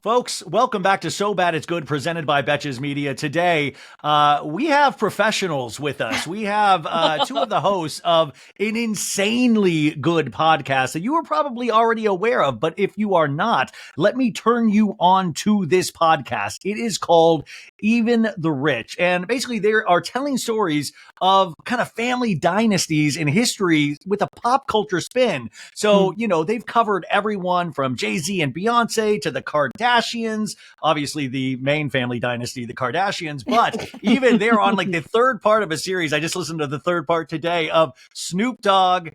Folks, welcome back to So Bad It's Good, presented by Betches Media. Today, we have professionals with us. We have two of the hosts of an insanely good podcast that you are probably already aware of. But if you are not, let me turn you on to this podcast. It is called Even the Rich. And basically, they are telling stories of kind of family dynasties in history with a pop culture spin. So, you know, they've covered everyone from Jay-Z and Beyonce to the Kardashians, obviously the main family dynasty, the Kardashians, but even they're on like the third part of a series. I just listened to the third part today of Snoop Dogg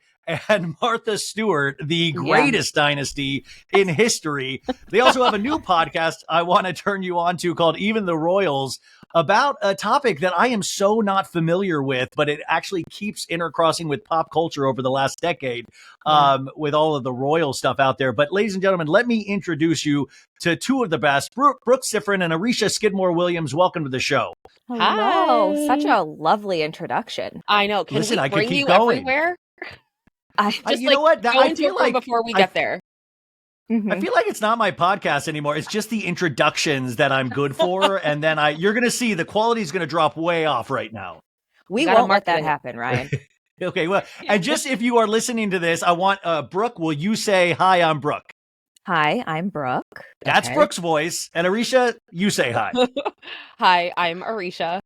and Martha Stewart, the greatest dynasty in history. They also have a new podcast I want to turn you on to called Even the Royals, about a topic that I am so not familiar with, but it actually keeps intercrossing with pop culture over the last decade, with all of the royal stuff out there. But ladies and gentlemen, let me introduce you to two of the best, Brooke Siffrinn and Aricia Skidmore-Williams. Welcome to the show. Hello. Hi. Such a lovely introduction. I know. Can Listen, we I could bring keep you going. everywhere? Just you know what? go I into feel a room like before we get there. I feel like it's not my podcast anymore. It's just the introductions that I'm good for. And then you're going to see the quality is going to drop way off right now. We gotta won't let market that it. happen, Ryan. Okay. Well, and just if you are listening to this, I want Brooke, will you say, hi, I'm Brooke? Hi, I'm Brooke. That's Okay. Brooke's voice. And Aricia, you say hi. Hi, I'm Aricia.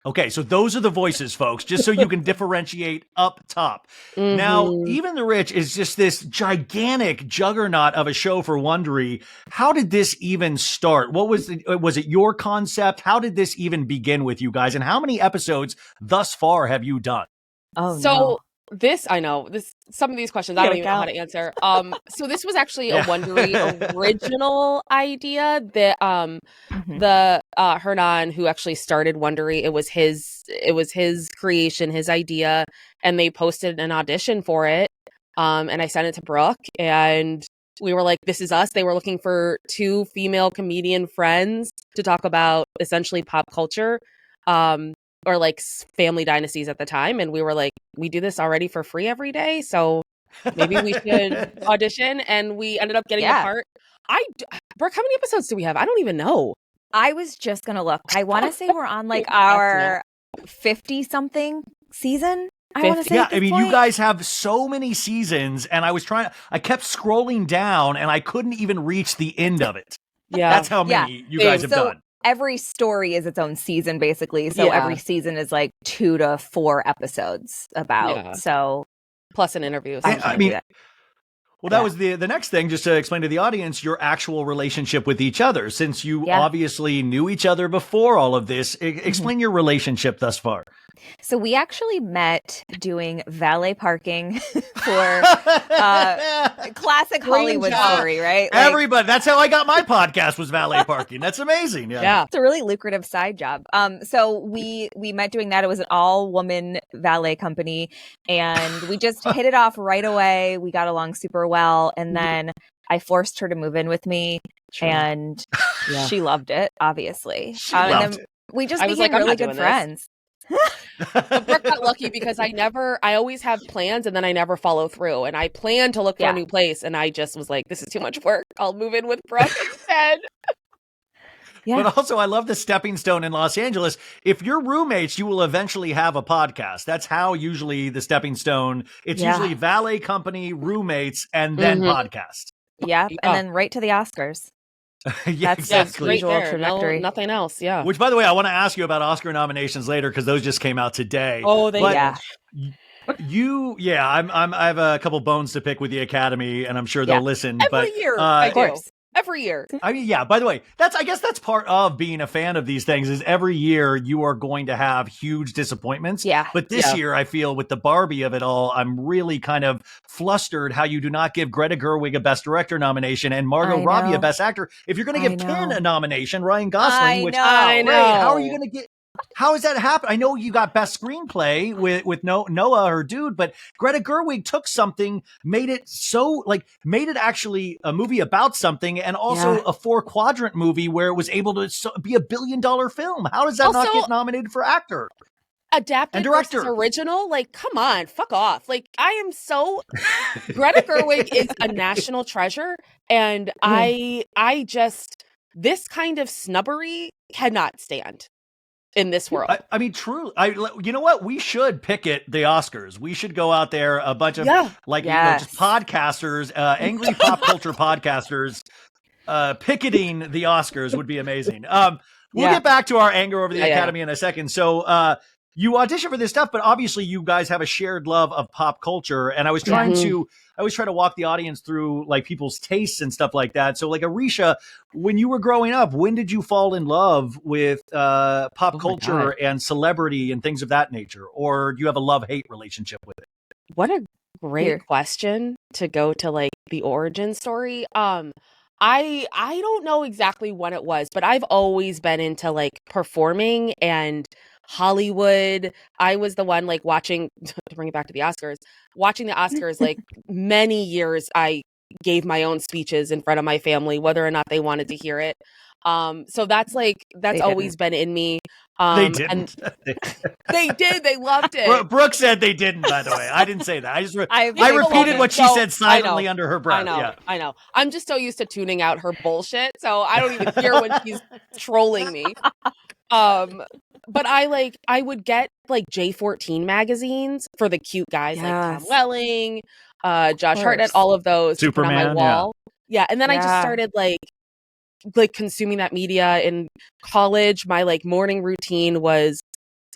Okay, so those are the voices, folks, just so you can differentiate up top. Now, Even the Rich is just this gigantic juggernaut of a show for Wondery. How did this even start? Was it your concept? How did this even begin with you guys? And how many episodes thus far have you done? Oh, So no. some of these questions I don't even know how to answer. So this was actually a Wondery original idea that the Hernan, who actually started Wondery, it was his creation, his idea, and they posted an audition for it. And I sent it to Brooke, and we were like, this is us. They were looking for two female comedian friends to talk about essentially pop culture. Or like family dynasties at the time. And we were like, we do this already for free every day. So maybe we should audition. And we ended up getting the part. Brooke, how many episodes do we have? I don't even know. I was just going to look. I want to say we're on like our 50 something season. I want to say. Yeah, I mean, you guys have so many seasons, and I kept scrolling down and I couldn't even reach the end of it. Yeah. That's how many you guys have done. Every story is its own season, basically. So every season is like 2 to 4 episodes about. Yeah. So plus an interview. I mean, well, that was the next thing, just to explain to the audience your actual relationship with each other, since you obviously knew each other before all of this. Explain your relationship thus far. So we actually met doing valet parking for classic Hollywood story, right? Like, Everybody, that's how I got my podcast, was valet parking. That's amazing. Yeah. It's a really lucrative side job. So we met doing that. It was an all-woman valet company, and we just hit it off right away. We got along super well, and then I forced her to move in with me, and she loved it, obviously. Loved it. We just I was became like, I'm really not good doing friends. But Brooke got lucky because I always have plans and then I never follow through. And I planned to look for a new place, and I just was like, this is too much work. I'll move in with Brooke instead. But also, I love the stepping stone in Los Angeles. If you're roommates, you will eventually have a podcast. That's how usually the stepping stone, it's usually valet company, roommates, and then podcast. Yeah, and then right to the Oscars. That's exactly. Right usual there. trajectory. Nothing else. Yeah. Which, by the way, I want to ask you about Oscar nominations later, because those just came out today. Oh, I have a couple bones to pick with the Academy, and I'm sure they'll listen. Every year, of course. Every year. I mean, by the way, I guess that's part of being a fan of these things, is every year you are going to have huge disappointments. Yeah. But this year, I feel with the Barbie of it all, I'm really kind of flustered how you do not give Greta Gerwig a Best Director nomination and Margot Robbie a Best Actor. If you're going to give Ken a nomination, Ryan Gosling, I know. How are you going to get? How does that happen? I know you got Best Screenplay with Noah, her dude, but Greta Gerwig took something, made it actually a movie about something, and also a 4-quadrant movie where it was able to be a $1 billion film. How does that not get nominated for actor? adapted and director versus original. Like, come on, fuck off. Like, I am so Greta Gerwig is a national treasure, and I just this kind of snubbery cannot stand in this world. I mean, true. You know what? We should picket the Oscars. We should go out there, a bunch of just podcasters, angry pop culture podcasters, picketing the Oscars would be amazing. We'll get back to our anger over the Academy in a second. So, you audition for this stuff, but obviously you guys have a shared love of pop culture. And I was trying to, I always try to walk the audience through like people's tastes and stuff like that. So like Aricia, when you were growing up, when did you fall in love with pop culture and celebrity and things of that nature? Or do you have a love-hate relationship with it? What a great question to go to like the origin story. I don't know exactly when it was, but I've always been into like performing and Hollywood. I was the one like watching, to bring it back to the Oscars, watching the Oscars, like many years I gave my own speeches in front of my family, whether or not they wanted to hear it. So that's always been in me. They didn't. They did. They loved it. Brooke said they didn't, by the way. I didn't say that. I repeated what she said silently under her breath. I know. I'm just so used to tuning out her bullshit, so I don't even hear when she's trolling me. But I would get like J14 magazines for the cute guys like Tom Welling, Josh Hartnett, all of those. Superman on my wall. Yeah. And then I just started like consuming that media in college. My like morning routine was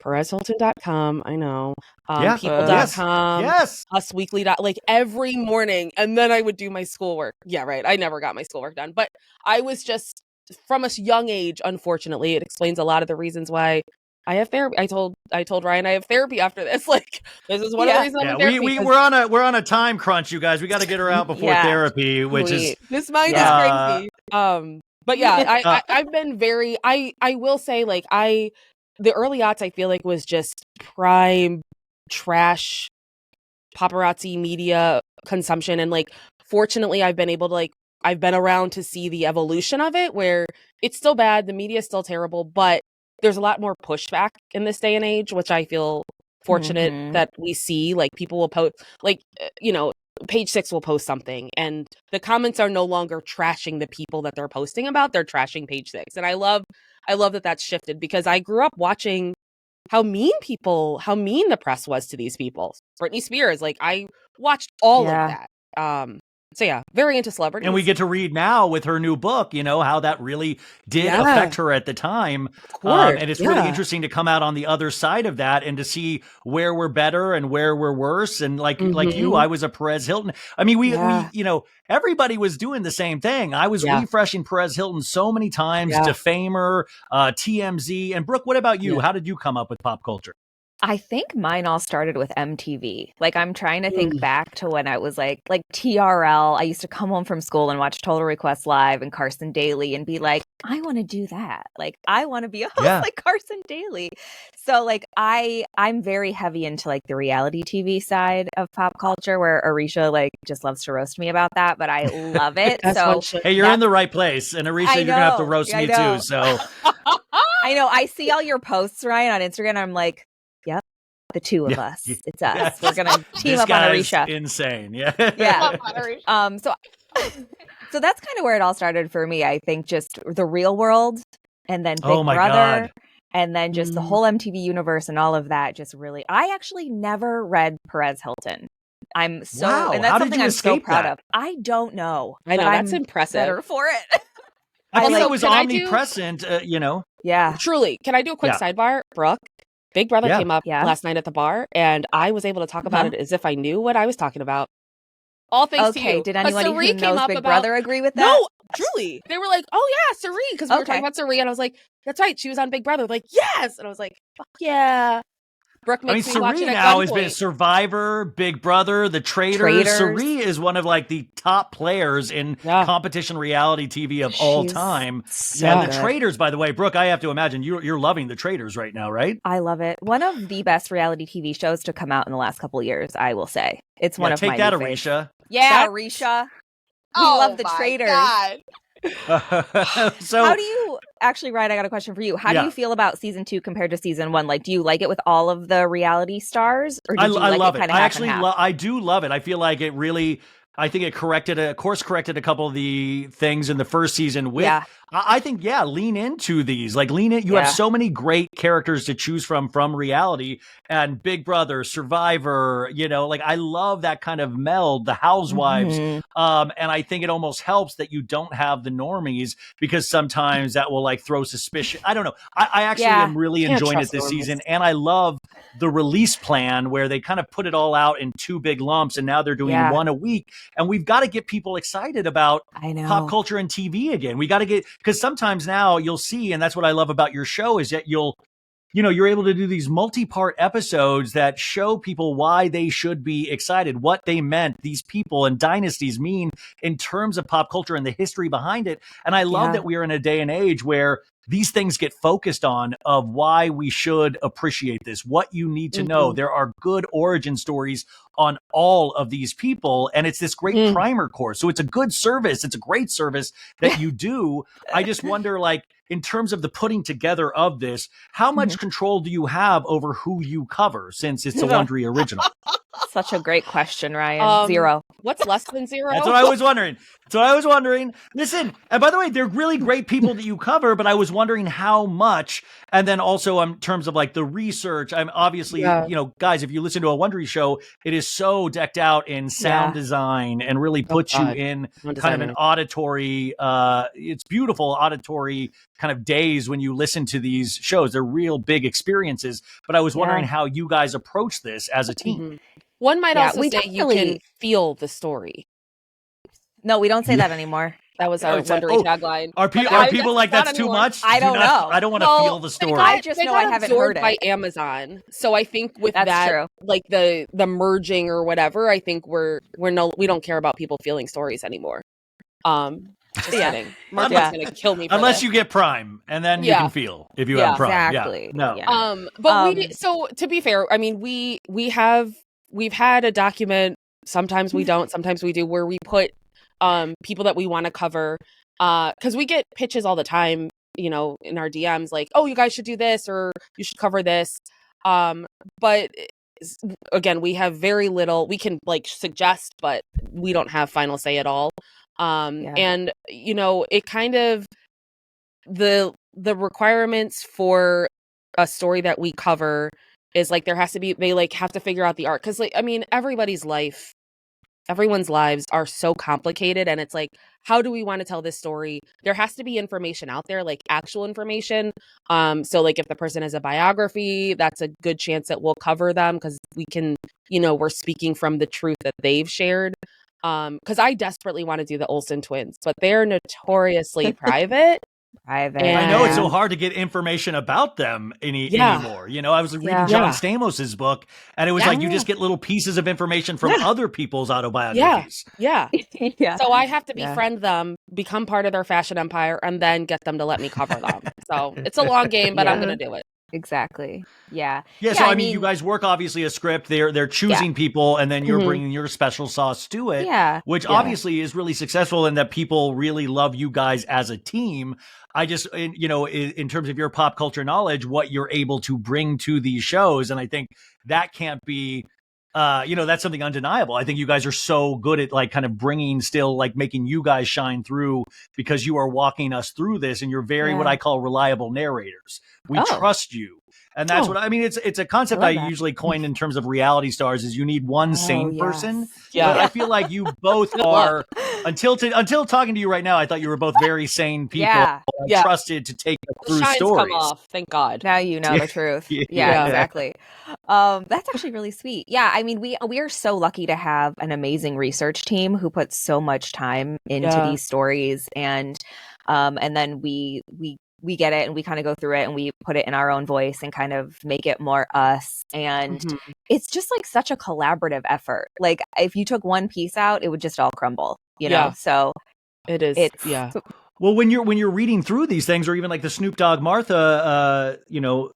PerezHilton.com. I know. People.com. Usweekly. Like every morning. And then I would do my schoolwork. Yeah, right. I never got my schoolwork done. But I was just from a young age, unfortunately, it explains a lot of the reasons why I have therapy. I told Ryan I have therapy after this. Like this is one of the reasons I'm in therapy. We're on a time crunch, you guys. We got to get her out before therapy, which is this mind is crazy. But yeah, I've been very. I will say like the early aughts I feel like was just prime trash paparazzi media consumption, and like fortunately I've been able to like. I've been around to see the evolution of it where it's still bad. The media is still terrible, but there's a lot more pushback in this day and age, which I feel fortunate that we see. Like people will post, like, Page Six will post something and the comments are no longer trashing the people that they're posting about. They're trashing Page Six. And I love that that's shifted because I grew up watching how mean the press was to these people. Britney Spears, like I watched all of that. So yeah, very into celebrities. And we get to read now with her new book, how that really did affect her at the time. And it's really interesting to come out on the other side of that and to see where we're better and where we're worse. And like you, I was a Perez Hilton. I mean, we everybody was doing the same thing. I was refreshing Perez Hilton so many times, Defamer, TMZ. And Brooke, what about you? How did you come up with pop culture? I think mine all started with MTV. Like I'm trying to think back to when I was like TRL. I used to come home from school and watch Total Request Live and Carson Daly and be like, I want to do that. Like I want to be a host like Carson Daly. So like I'm very heavy into like the reality TV side of pop culture where Aricia like just loves to roast me about that, but I love it. So hey, you're in the right place. And Aricia, you're gonna have to roast me too. So I know. I see all your posts, Ryan, on Instagram. And I'm like, the two of us. It's us. We're gonna team up on Aricia. Insane. So that's kind of where it all started for me. I think just the Real World and then Big Brother and then just the whole MTV universe and all of that just really I actually never read Perez Hilton. And that's something I'm so proud of. I don't know. I know that's impressive. Better for it. I think it was omnipresent, Yeah. Truly. Can I do a quick sidebar, Brooke? Big Brother came up last night at the bar, and I was able to talk about it as if I knew what I was talking about. All thanks to you. Did anyone who knows Big Brother agree with that? No, truly. They were like, oh yeah, Cirie, because we were talking about Cirie, and I was like, that's right, she was on Big Brother. Like, yes! And I was like, fuck yeah. Brooke makes me watch it at now has been Survivor, Big Brother, The Traitors. Cirie is one of like the top players in competition reality TV of all time. And The Traitors, by the way, Brooke, I have to imagine you're loving The Traitors right now, right? I love it. One of the best reality TV shows to come out in the last couple of years, I will say. It's one of my take that, Aricia. Yeah, Aricia. We love The Traitors. God. So how do you actually, Ryan, I got a question for you. How do you feel about season 2 compared to season 1? Like, do you like it with all of the reality stars, or did you like love it it. kind of I half actually and half? I do love it. I feel like it really, I think it course corrected a couple of the things in the first season with, I think, lean into these. Like, lean in. You have so many great characters to choose from reality, and Big Brother, Survivor, like, I love that kind of meld, the housewives. And I think it almost helps that you don't have the normies, because sometimes that will like throw suspicion. I don't know. I actually am really enjoying it this season. And I love the release plan where they kind of put it all out in 2 big lumps, and now they're doing one a week. And we've got to get people excited about pop culture and TV again. We got to get, because sometimes now you'll see, and that's what I love about your show, is that you're able to do these multi-part episodes that show people why they should be excited, what they meant, these people and dynasties mean in terms of pop culture and the history behind it. And I love that we are in a day and age where these things get focused on, of why we should appreciate this, what you need to know. There are good origin stories on all of these people, and it's this great primer course. So it's a good service. It's a great service that you do. I just wonder, like, in terms of the putting together of this, how much control do you have over who you cover, since it's a Wondery original? Such a great question, Ryan. 0. What's less than 0? That's what I was wondering. Listen, and by the way, they're really great people that you cover, but I was wondering how much. And then also in terms of like the research, I'm obviously, guys, if you listen to a Wondery show, it is so decked out in sound design and really puts you in kind of an auditory, it's beautiful auditory kind of days when you listen to these shows. They're real big experiences, but I was wondering how you guys approach this as a team. One might also say you can feel the story. No, we don't say that anymore. That was our Wondery tagline. Are people like, that's too much? I don't know. I don't want to feel the story. I just know I haven't heard it. By Amazon. So I think with that, true. like the merging or whatever, I think we don't care about people feeling stories anymore. Just kidding. Martha's gonna kill me. Unless you get Prime, and then you can feel if you have Prime. Exactly. But we so to be fair, I mean, we've had a document. Sometimes we don't. Sometimes we do, where we put people that we want to cover, because we get pitches all the time, in our DMs, like, oh, you guys should do this, or you should cover this. But again, we have very little. We can like suggest, but we don't have final say at all. And it kind of, the requirements for a story that we cover is like, they like have to figure out the art, because like, I mean, everyone's lives are so complicated, and it's like, how do we want to tell this story? There has to be information out there, like actual information. So like, if the person has a biography, that's a good chance that we'll cover them, because we can, we're speaking from the truth that they've shared. Because I desperately want to do the Olsen twins, but they're notoriously private. I know it's so hard to get information about them anymore. I was reading John Stamos's book, and it was like you just get little pieces of information from other people's autobiographies. So I have to befriend them, become part of their fashion empire, and then get them to let me cover them. So it's a long game, but I'm going to do it. Exactly. Yeah. So I mean, you guys work obviously a script. They're choosing people, and then you're bringing your special sauce to it. Which obviously is really successful, and that people really love you guys as a team. I just, in terms of your pop culture knowledge, what you're able to bring to these shows, and I think that can't be, that's something undeniable. I think you guys are so good at like kind of bringing, still like making you guys shine through, because you are walking us through this, and you're very what I call reliable narrators. We trust you. And that's what I mean. It's a concept I usually coin in terms of reality stars, is you need one sane person. But I feel like you both are, until talking to you right now, I thought you were both very sane people, trusted to take us through stories. Come off, thank God. Now you know the truth. Exactly. That's actually really sweet. Yeah, I mean, we are so lucky to have an amazing research team who puts so much time into these stories, and then we get it, and we kind of go through it, and we put it in our own voice and kind of make it more us. And it's just like such a collaborative effort. Like, if you took one piece out, it would just all crumble, you know? So it is. Well, when you're reading through these things, or even like the Snoop Dogg Martha,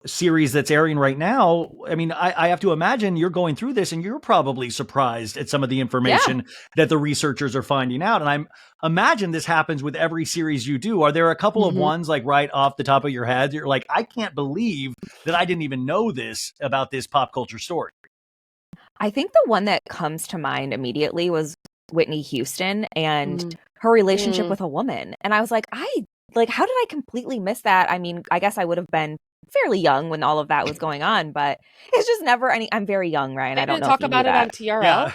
series that's airing right now, I mean, I have to imagine you're going through this and you're probably surprised at some of the information that the researchers are finding out. And I'm imagine this happens with every series you do. Are there a couple of ones like right off the top of your head you're like, I can't believe that I didn't even know this about this pop culture story? I think the one that comes to mind immediately was Whitney Houston and her relationship with a woman. And I was like, how did I completely miss that? I mean, I guess I would have been fairly young when all of that was going on, but it's just never I'm very young, Ryan. I don't know. Talk about it on TRL. Yeah.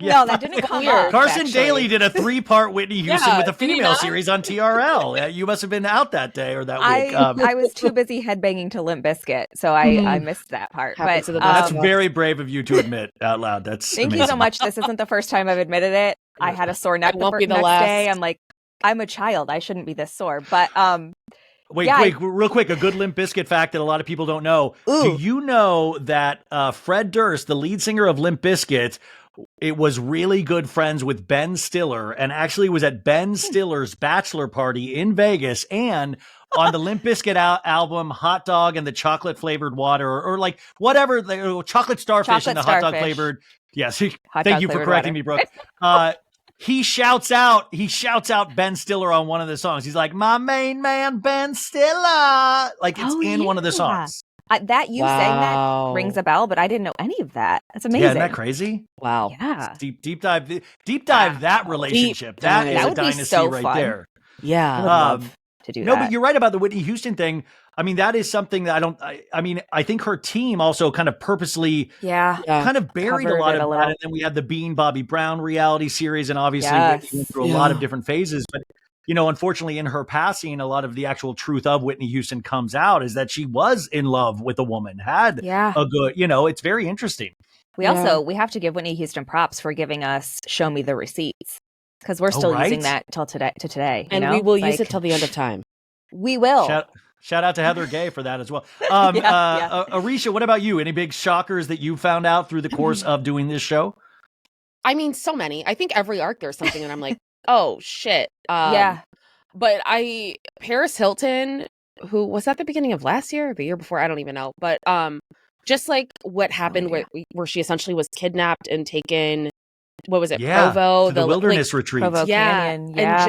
No, that didn't come up. Carson actually. Daly did a 3-part Whitney Houston with a female series on TRL. You must have been out that day or that week. I was too busy headbanging to Limp Bizkit, so I missed that part. But that's very brave of you to admit out loud. That's thank amazing. you so much. This isn't the first time I've admitted it. I had a sore neck the next day. I'm like, I'm a child. I shouldn't be this sore. But Wait, real quick, a good Limp Bizkit fact that a lot of people don't know. Ooh. Do you know that Fred Durst, the lead singer of Limp Bizkit, it was really good friends with Ben Stiller and actually was at Ben Stiller's bachelor party in Vegas and on the Limp Bizkit album Hot Dog and the Chocolate Flavored Water or like whatever, the Chocolate Starfish and the Hot Dog Flavored. Yes. Thank you for correcting me, Brooke. He shouts out Ben Stiller on one of the songs. He's like, my main man, Ben Stiller. Like it's in one of the songs. Saying that rings a bell, but I didn't know any of that. That's amazing. Yeah, isn't that crazy? Wow. Yeah. Deep dive that relationship. That is a dynasty right there. Yeah. I would love to do that. No, but you're right about the Whitney Houston thing. I mean, that is something that I think her team also kind of purposely kind of buried a lot of that. And then we had the Bean Bobby Brown reality series, and obviously Whitney went through a lot of different phases. But unfortunately, in her passing, a lot of the actual truth of Whitney Houston comes out is that she was in love with a woman, had a good, it's very interesting. We have to give Whitney Houston props for giving us Show Me the Receipts, because we're still using that till today. And we will use it till the end of time. We will. Shout out to Heather Gay for that as well. Aricia, what about you? Any big shockers that you found out through the course of doing this show? I mean, so many. I think every arc there's something that I'm like, oh shit. But Paris Hilton, who was that the beginning of last year or the year before? I don't even know. But just like what happened where she essentially was kidnapped and taken, what was it? Provo, the wilderness retreat. Provo Canyon. And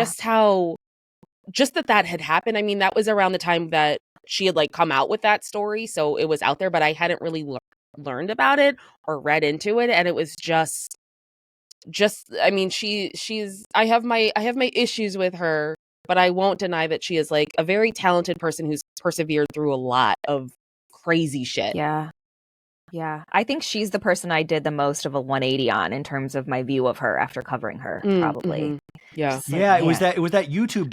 just that had happened. I mean, that was around the time that she had like come out with that story. So it was out there, but I hadn't really learned about it or read into it. And it was just, I mean, she's, I have my issues with her, but I won't deny that she is like a very talented person who's persevered through a lot of crazy shit. Yeah. I think she's the person I did the most of a 180 on in terms of my view of her after covering her, probably. Yeah. It was that YouTube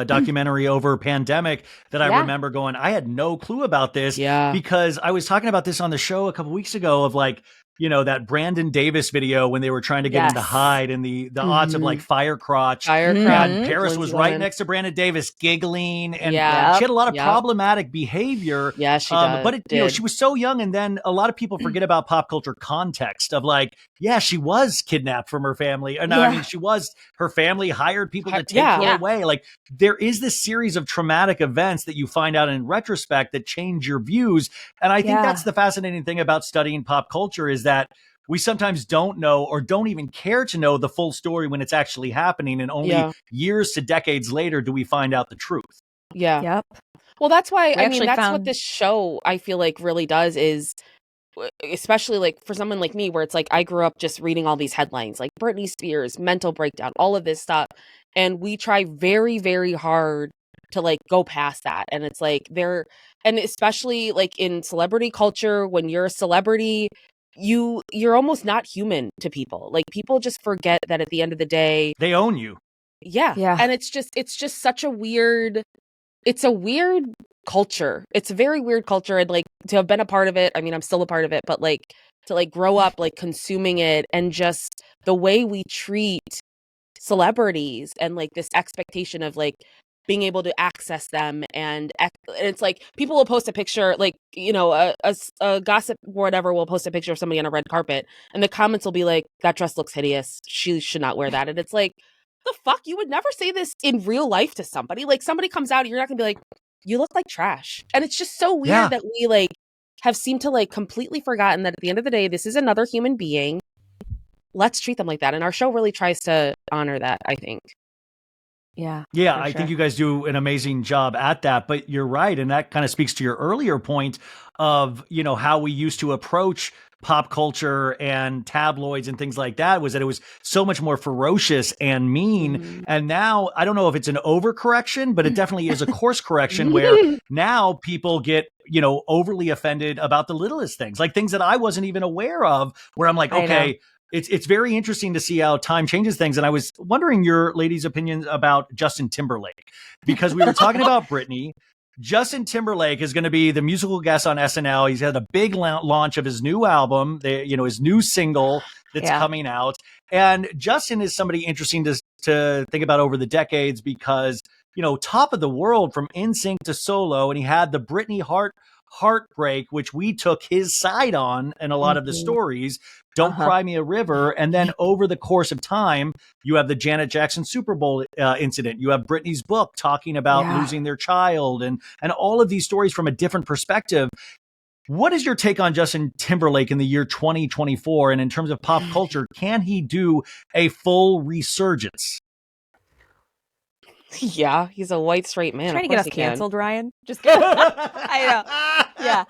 documentary over pandemic that I remember going, I had no clue about this because I was talking about this on the show a couple weeks ago of like, that Brandon Davis video when they were trying to get him to hide and the odds of like fire crotch. And Paris was right next to Brandon Davis giggling and she had a lot of problematic behavior. Yeah, she did. But she was so young, and then a lot of people forget about pop culture context of like, she was kidnapped from her family. No, I mean, her family hired people to take her away. Like there is this series of traumatic events that you find out in retrospect that change your views. And I think that's the fascinating thing about studying pop culture is that we sometimes don't know or don't even care to know the full story when it's actually happening. And only years to decades later do we find out the truth. Yeah. Yep. Well, that's why, that's what this show I feel like really does is, especially like for someone like me where it's like I grew up just reading all these headlines like Britney Spears, mental breakdown, all of this stuff. And we try very, very hard to like go past that. And it's like and especially like in celebrity culture, when you're a celebrity, you're almost not human to people. Like people just forget that at the end of the day, they own you. Yeah. And it's just such a weird culture. It's a very weird culture. And like to have been a part of it, I mean, I'm still a part of it, but like to like grow up like consuming it and just the way we treat celebrities and like this expectation of like being able to access them. And it's like people will post a picture, like, a gossip or whatever will post a picture of somebody on a red carpet and the comments will be like, that dress looks hideous. She should not wear that. And it's like, the fuck? You would never say this in real life to somebody. Like, somebody comes out, you're not gonna be like, you look like trash. And it's just so weird that we like have seemed to like completely forgotten that at the end of the day, this is another human being. Let's treat them like that. And our show really tries to honor that, I think. Yeah. I think you guys do an amazing job at that, but you're right. And that kind of speaks to your earlier point of, you know, how we used to approach pop culture and tabloids and things like that, was that it was so much more ferocious and mean. Mm-hmm. And now I don't know if it's an overcorrection, but it definitely is a course correction where now people get, you know, overly offended about the littlest things, like things that I wasn't even aware of, where I'm like, okay, it's very interesting to see how time changes things. And I was wondering your ladies' opinions about Justin Timberlake, because we were talking about Britney. Justin Timberlake is going to be the musical guest on SNL. He's had a big launch of his new album, his new single that's coming out. And Justin is somebody interesting to think about over the decades because, you know, top of the world from NSYNC to solo. And he had the Britney Heartbreak, which we took his side on in a lot of the stories. Don't Cry Me a River. And then over the course of time, you have the Janet Jackson Super Bowl incident. You have Britney's book talking about losing their child and all of these stories from a different perspective. What is your take on Justin Timberlake in the year 2024? And in terms of pop culture, can he do a full resurgence? Yeah, he's a white straight man. Trying to get us canceled, Ryan. Just kidding. I know. Yeah.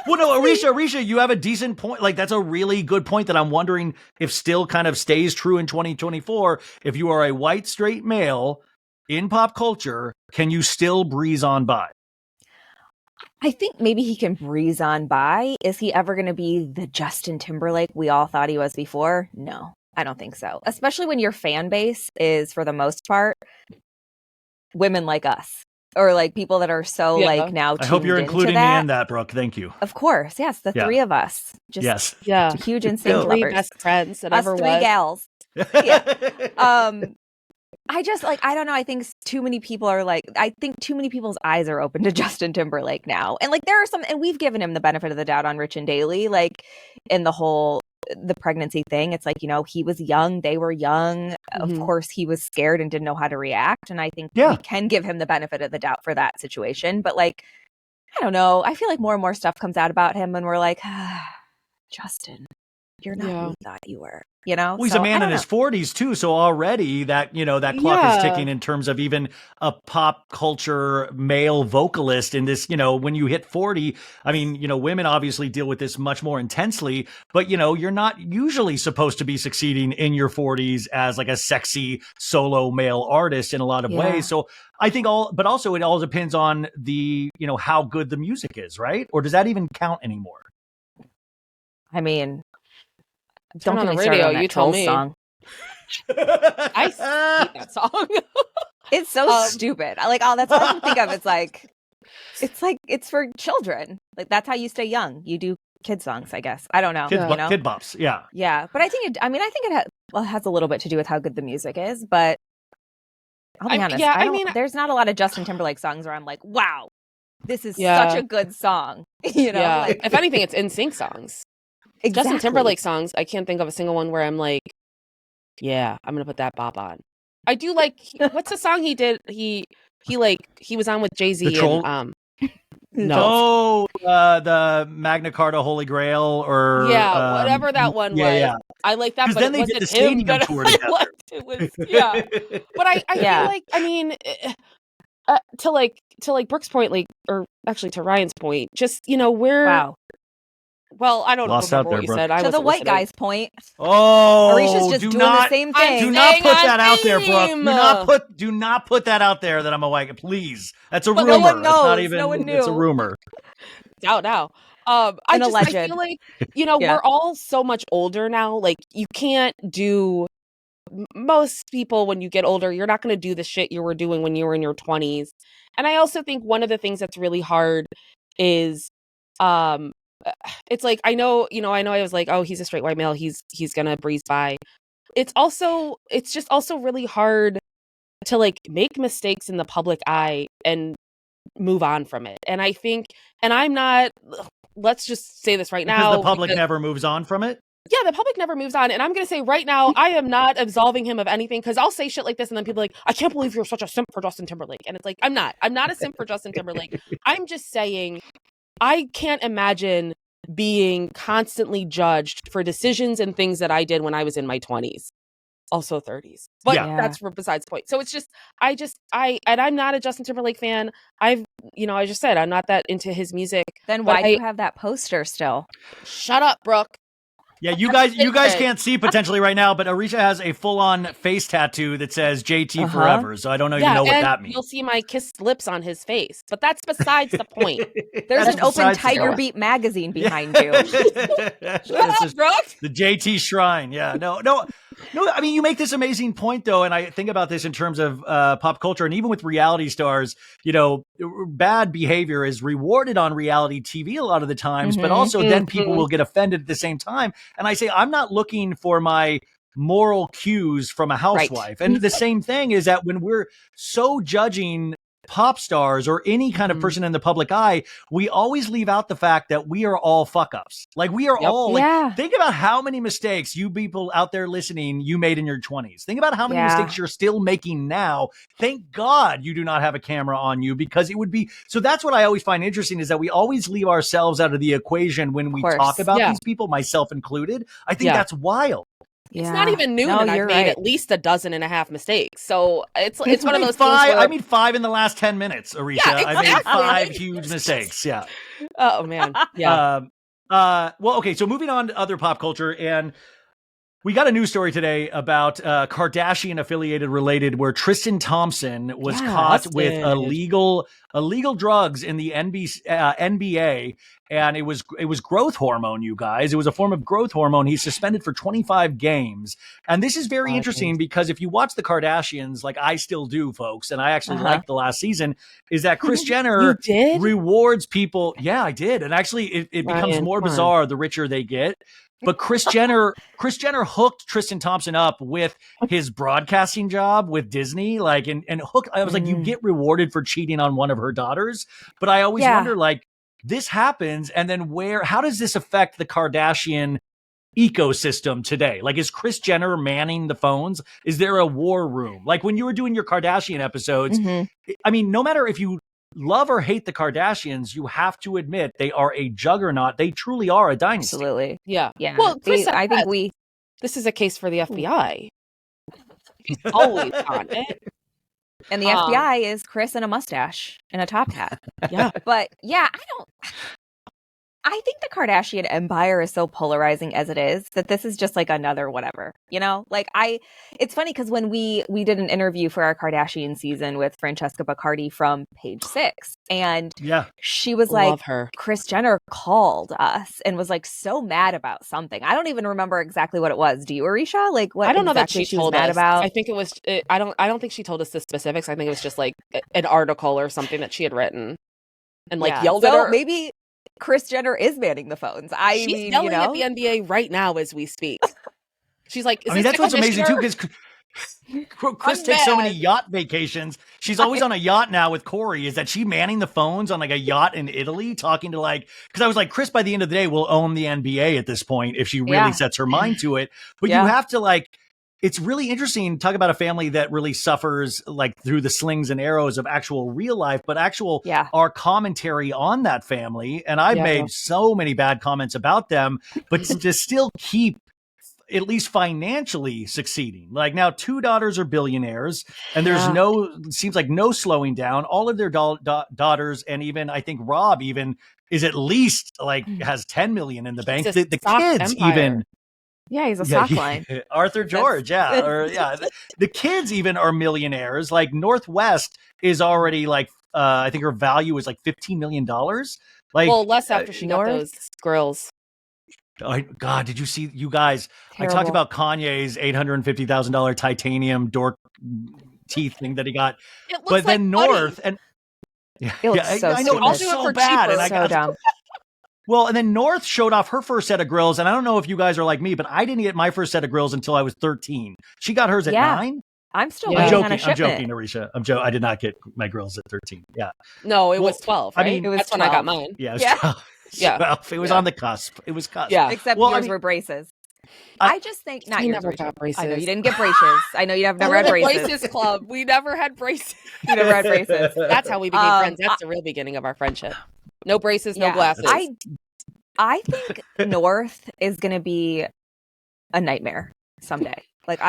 Well, no, Aricia, you have a decent point. Like, that's a really good point that I'm wondering if still kind of stays true in 2024. If you are a white straight male in pop culture, can you still breeze on by? I think maybe he can breeze on by. Is he ever going to be the Justin Timberlake we all thought he was before? No, I don't think so. Especially when your fan base is, for the most part, women like us, or like people that are so like now. I hope you're including me in that, Brooke. Thank you. Of course, yes, the three of us. Just huge NSYNC lovers. Three best friends that us ever three was. Gals. Yeah. I just I don't know. I think too many people are I think too many people's eyes are open to Justin Timberlake now, and there are some, and we've given him the benefit of the doubt on Rich and Daily, in the pregnancy thing. It's he was young, they were young. Of course he was scared and didn't know how to react. And I think we can give him the benefit of the doubt for that situation. But I don't know. I feel like more and more stuff comes out about him and we're like, Justin, you're not who we thought you were. Well, he's a man in his 40s too, so already that that clock is ticking in terms of even a pop culture male vocalist in this. When you hit 40, I mean, women obviously deal with this much more intensely, but you're not usually supposed to be succeeding in your 40s as a sexy solo male artist in a lot of ways. So I think but also it all depends on the how good the music is, right? Or does that even count anymore? I mean, turn on the radio. You tell me. Song. I hate that song. It's so stupid. That's all I can think of. It's for children. That's how you stay young. You do kid songs, I guess. I don't know. Kid bops. Yeah. Yeah, but I think it has a little bit to do with how good the music is. But I'll be honest. There's not a lot of Justin Timberlake songs where I'm like, wow, this is such a good song. If anything, it's NSYNC songs. Exactly. Justin Timberlake songs, I can't think of a single one where I'm like, yeah, I'm gonna put that bop on. I do what's the song he did? He was on with Jay-Z and the Magna Carta Holy Grail or whatever that one was. Yeah. I like that, but then they did the stadium tour together. But I feel like, I mean, to Brooke's point, or actually to Ryan's point, just we're Well, I don't know what you said. To the white guy's point. Oh, Aricia's just doing the same thing. Do not put that out there, Brooke. Do not put that out there that I'm a white guy. Please. That's a rumor. No one knows. That's not even, no one knew. It's a rumor. Now. I feel like, we're all so much older now. You can't do... Most people, when you get older, you're not going to do the shit you were doing when you were in your 20s. And I also think one of the things that's really hard is... it's I know I was like, oh, he's a straight white male, he's gonna breeze by. It's just also really hard to make mistakes in the public eye and move on from it. And I think, and I'm not, let's just say this right now, because the public never moves on from it. the public never moves on. And I'm going to say right now, I am not absolving him of anything, because I'll say shit like this and then people are like, I can't believe you're such a simp for Justin Timberlake. And it's like, I'm not a simp for Justin Timberlake. I'm just saying, I can't imagine being constantly judged for decisions and things that I did when I was in my 20s. Also 30s. But that's besides the point. So it's just, and I'm not a Justin Timberlake fan. I just said, I'm not that into his music. Then why do you have that poster still? Shut up, Brooke. Yeah, you guys can't see potentially right now, but Aricia has a full-on face tattoo that says JT Forever. So I don't even know what that means. You'll see my kissed lips on his face, but that's besides the point. There's an open Tiger Beat magazine behind you. Shut up, Brooke. The JT Shrine. Yeah, no. I mean, you make this amazing point, though, and I think about this in terms of pop culture, and even with reality stars, bad behavior is rewarded on reality TV a lot of the times, but also then people will get offended at the same time. And I say, I'm not looking for my moral cues from a housewife. Right. And the same thing is that when we're so judging pop stars or any kind of person in the public eye, we always leave out the fact that we are all fuck ups. Like we are all think about how many mistakes you people out there listening you made in your 20s. Think about how many mistakes you're still making now. Thank God you do not have a camera on you, because it would be so. That's what I always find interesting, is that we always leave ourselves out of the equation when we talk about these people, myself included. I think that's wild. It's not even new, and I've made at least 12.5 mistakes. So it's one of those five. things where... I mean, 5 in the last 10 minutes, Aricia. Yeah, exactly. I made 5 huge mistakes. Yeah. Oh man. Yeah. Well, okay. So moving on to other pop culture, and we got a news story today about Kardashian affiliated related, where Tristan Thompson was caught with illegal drugs in the NBA, and it was growth hormone, you guys. It was a form of growth hormone. He's suspended for 25 games. And this is very interesting, because if you watch the Kardashians, like I still do, folks, and I actually liked the last season, is that Kris Jenner rewards people. Yeah, I did. And actually it becomes more bizarre the richer they get. But Kris Jenner hooked Tristan Thompson up with his broadcasting job with Disney, and hooked. I was like, you get rewarded for cheating on one of her daughters. But I always wonder, this happens, and then how does this affect the Kardashian ecosystem today? Like, is Kris Jenner manning the phones? Is there a war room? Like when you were doing your Kardashian episodes, I mean, no matter if you love or hate the Kardashians, you have to admit they are a juggernaut. They truly are a dynasty. Absolutely. Yeah. Well, I think this is a case for the FBI. He's always on it. And the FBI is Kris in a mustache and a top hat. But I think the Kardashian empire is so polarizing as it is that this is just like another whatever, it's funny because when we did an interview for our Kardashian season with Francesca Baccardi from Page 6, and she was like, Kris Jenner called us and was like so mad about something. I don't even remember exactly what it was. Do you, Aricia? Like what? I don't know exactly that she was told mad us. about. I think it was. I don't think she told us the specifics. I think it was just like an article or something that she had written and yelled at her. Maybe Kris Jenner is manning the phones. She's yelling at the NBA right now as we speak. She's like, that's what's amazing too, because Kris takes so many yacht vacations. She's always on a yacht now with Corey. Is that she manning the phones on like a yacht in Italy, talking to because I was like, Kris, by the end of the day, will own the NBA at this point if she really sets her mind to it. But you have to it's really interesting. Talk about a family that really suffers through the slings and arrows of actual real life, but our commentary on that family. And I've made so many bad comments about them, but to still keep at least financially succeeding. Like now 2 daughters are billionaires, and there's seems like no slowing down. All of their daughters, and even I think Rob even is at least has 10 million in the bank. The kids empire. Even. Yeah, he's a sock line. Arthur George, the kids even are millionaires. Like Northwest is already I think her value is $15 million. Less after she got those grills. Oh, God, did you see, you guys? Terrible. I talked about Kanye's $850,000 titanium dork teeth thing that he got, but then North and it looks so I know it was so bad, and so dumb. Well, and then North showed off her first set of grills, and I don't know if you guys are like me, but I didn't get my first set of grills until I was 13. She got hers at 9. I'm still waiting on a shipment. I'm joking, Aricia. I did not get my grills at 13. Yeah. No, it was 12. Right? I mean, that's 12. When I got mine. Yeah, it was 12. It was on the cusp. It was cusp. Yeah. Except yours were braces. I just think not I yours, never Rachel. got braces. I know you didn't get braces. I know you have never had braces. Braces club. We never had braces. You never had braces. That's how we became friends. That's the real beginning of our friendship. No braces, no glasses. I think North is going to be a nightmare someday. Like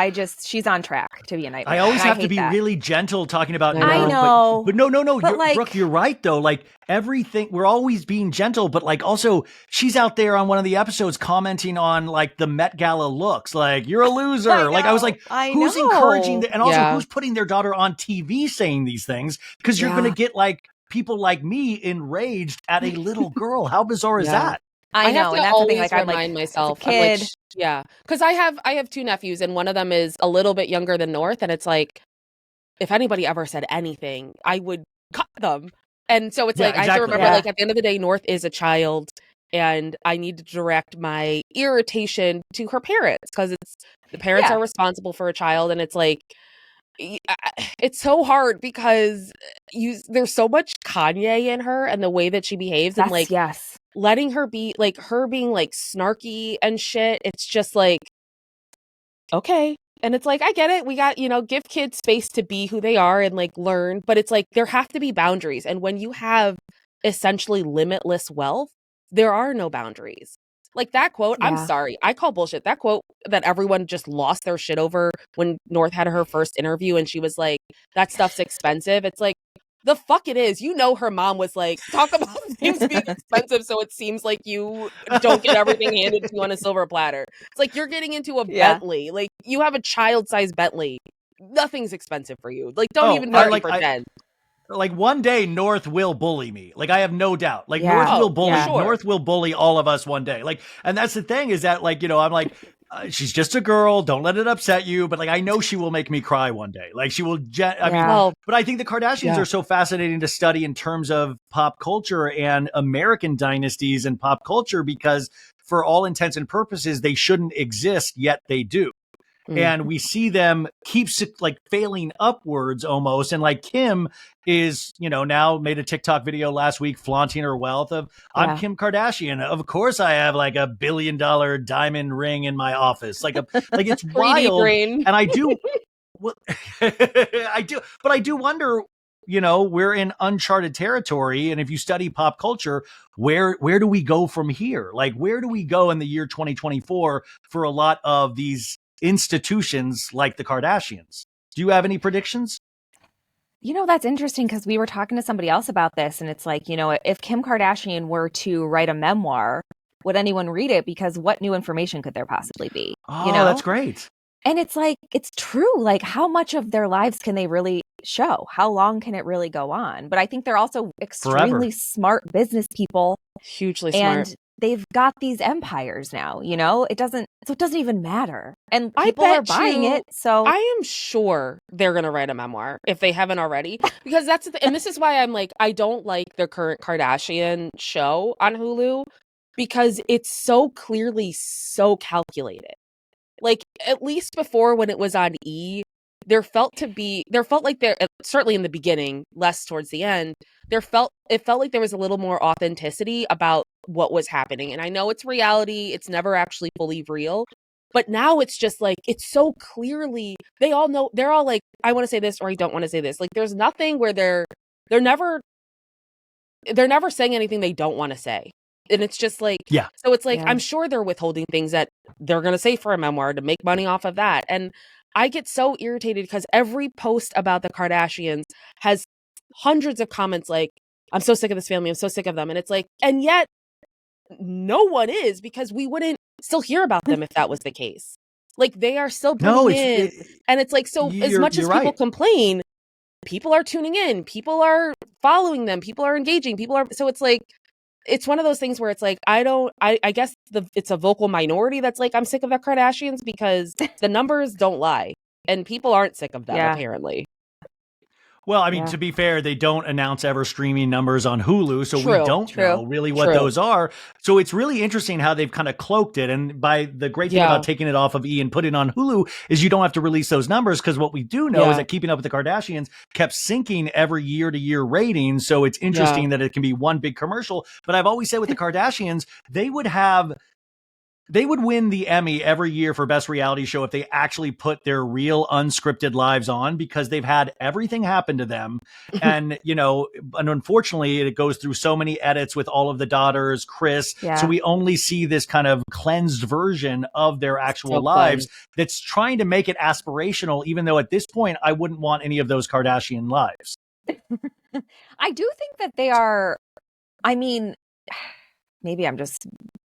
she's on track to be a nightmare. I always have to be really gentle talking about North. I know. But no. Brooke, you're right though. Like everything, we're always being gentle, but like also she's out there on one of the episodes commenting on like the Met Gala looks. Like, you're a loser. I was like, who's encouraging and also who's putting their daughter on TV saying these things? Because you're going to get like people like me enraged at a little girl. How bizarre is that? I know, and that's the thing. Like, I remind myself, kid. Because I have two nephews, and one of them is a little bit younger than North, and it's like, if anybody ever said anything, I would cut them. And so it's like, I have to remember, like, at the end of the day, North is a child, and I need to direct my irritation to her parents, because the parents are responsible for a child, and it's like, it's so hard because there's so much Kanye in her and the way that she behaves, and like letting her be like her being like snarky and shit. It's just like, okay. And it's like, I get it. We got, give kids space to be who they are and like learn, but it's like there have to be boundaries. And when you have essentially limitless wealth, there are no boundaries. Like that quote, I'm sorry, I call bullshit. That quote that everyone just lost their shit over when North had her first interview and she was like, that stuff's expensive. It's like, the fuck it is. Her mom was like, talk about things being expensive so it seems like you don't get everything handed to you on a silver platter. It's like you're getting into a Bentley. Like, you have a child-sized Bentley. Nothing's expensive for you. Like, don't even pretend. Like one day North will bully me. Like, I have no doubt. Like North will bully. Sure. North will bully all of us one day. Like, and that's the thing is that like, I'm like, she's just a girl. Don't let it upset you. But like, I know she will make me cry one day. Like she will. But I think the Kardashians are so fascinating to study in terms of pop culture and American dynasties and pop culture, because for all intents and purposes, they shouldn't exist, yet they do. And we see them keep like failing upwards almost. And like Kim is, now made a TikTok video last week flaunting her wealth of, I'm Kim Kardashian. Of course I have like $1 billion diamond ring in my office. Like it's wild. Green. And I do, but I do wonder, we're in uncharted territory. And if you study pop culture, where do we go from here? Like, where do we go in the year 2024 for a lot of these institutions like the Kardashians? Do you have any predictions? That's interesting because we were talking to somebody else about this, and it's like, if Kim Kardashian were to write a memoir, would anyone read it? Because what new information could there possibly be? Oh, that's great. And it's like, it's true. Like, how much of their lives can they really show? How long can it really go on? But I think they're also extremely smart business people. Hugely smart. And they've got these empires now, it doesn't even matter. And people are buying it. So I am sure they're going to write a memoir if they haven't already, because and this is why I'm like, I don't like the current Kardashian show on Hulu, because it's so clearly so calculated. Like, at least before when it was on E, there felt like there, certainly in the beginning, less towards the end, it felt like there was a little more authenticity about what was happening. And I know it's reality, it's never actually fully real, but now it's just like, it's so clearly, they all know, they're all like, I want to say this or I don't want to say this. Like, there's nothing where they're never saying anything they don't want to say. And it's just like, so it's like, I'm sure they're withholding things that they're going to say for a memoir to make money off of that. And I get so irritated because every post about the Kardashians has hundreds of comments like, I'm so sick of this family, I'm so sick of them. And it's like, and yet no one is, because we wouldn't still hear about them if that was the case. Like, they are still bringing in. And it's like, so as much as people complain, people are tuning in, people are following them, people are engaging, so it's like, it's one of those things where it's like, I guess it's a vocal minority that's like, I'm sick of the Kardashians, because the numbers don't lie and people aren't sick of them, apparently. Well, I mean, to be fair, they don't announce ever streaming numbers on Hulu, so we don't know really what those are. So it's really interesting how they've kind of cloaked it. And by the great thing about taking it off of E and putting it on Hulu is you don't have to release those numbers, because what we do know is that Keeping Up with the Kardashians kept syncing every year-to-year ratings. So it's interesting that it can be one big commercial. But I've always said with the Kardashians, they would have They would win the Emmy every year for best reality show if they actually put their real unscripted lives on, because they've had everything happen to them. And, and unfortunately it goes through so many edits with all of the daughters, Chris. Yeah. So we only see this kind of cleansed version of their actual lives that's trying to make it aspirational, even though at this point I wouldn't want any of those Kardashian lives. I do think that they are, I mean, maybe I'm just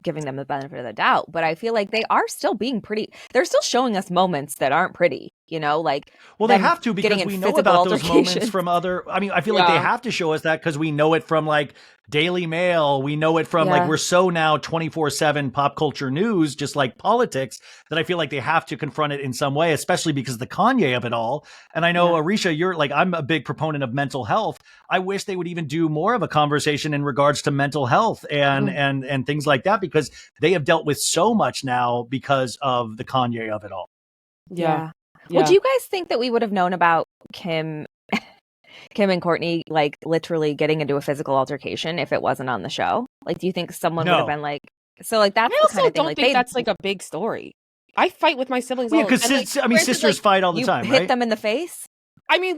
giving them the benefit of the doubt, but I feel like they are still being pretty, they're still showing us moments that aren't pretty, like, well, they have to, because we know about those moments from other, I feel like they have to show us that because we know it from like Daily Mail. We know it from like, we're so now 24/7 pop culture news, just like politics, that I feel like they have to confront it in some way, especially because of the Kanye of it all. And I know, Aricia, you're like, I'm a big proponent of mental health. I wish they would even do more of a conversation in regards to mental health and things like that, because they have dealt with so much now because of the Kanye of it all. Yeah. Well, do you guys think that we would have known about Kim and Kourtney like literally getting into a physical altercation if it wasn't on the show? Like, do you think someone would have been like, so like that's I also the kind of thing, don't like, think that's like a big story. I fight with my siblings. Yeah, because sisters fight all the time, right? Hit them in the face. I mean,